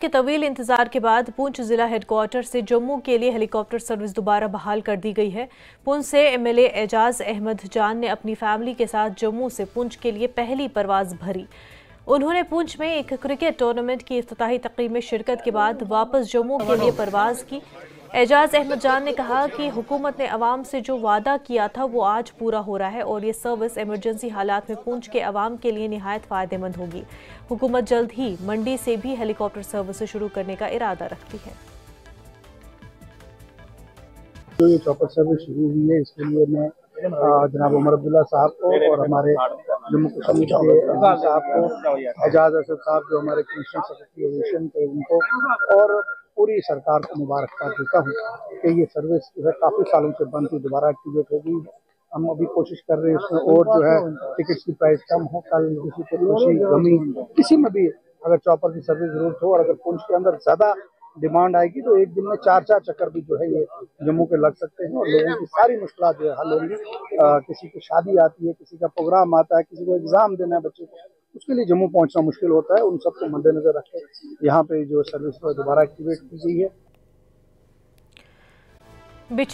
के तवील इंतजार के बाद पुंछ जिला हेडक्वार्टर से जम्मू के लिए हेलीकॉप्टर सर्विस दोबारा बहाल कर दी गई है। पुंछ से एमएलए एजाज अहमद जान ने अपनी फैमिली के साथ जम्मू से पुंछ के लिए पहली परवाज भरी। उन्होंने पुंछ में एक क्रिकेट टूर्नामेंट की इफ्तिताही तकरीब में शिरकत के बाद वापस जम्मू के लिए परवाज की। एजाज अहमद जान ने कहा कि हुकूमत ने अवाम से जो वादा किया था वो आज पूरा हो रहा है और ये सर्विस इमरजेंसी हालात में पुंछ के अवाम के लिए निहायत फ़ायदेमंद होगी। हुकूमत जल्द ही मंडी से भी हेलीकॉप्टर सर्विस शुरू करने का इरादा रखती है। जो ये चॉपर सर्विस शुरू हुई है इसके लिए मैं जनाब उमर अब्दुल्ला साहब को और हमारे जम्मू कश्मीर के साहब को, एजाज असद साहब जो हमारे कमिश्नर सेक्रेटरी एविएशन थे उनको और पूरी सरकार को मुबारकबाद देता हूँ कि ये सर्विस जो है काफ़ी सालों से बंद थी, दोबारा एक्टिवेट हो गई। हम अभी कोशिश कर रहे हैं इसमें और जो है टिकट्स की प्राइस कम हो। कल किसी को खुशी गमी किसी में भी अगर चॉपर की सर्विस जरूरत हो और अगर पुंछ के अंदर ज़्यादा डिमांड आएगी तो एक दिन में 4-4 चक्कर भी जो है ये जम्मू के लग सकते हैं और लोगों की सारी मुश्किलात जो है हल होंगी। किसी की शादी आती है, किसी का प्रोग्राम आता है, किसी को एग्जाम देना है बच्चे को, उसके लिए जम्मू पहुंचना मुश्किल होता है। उन सबको मद्देनजर रख के यहाँ पे जो सर्विस दोबारा एक्टिवेट की गई है।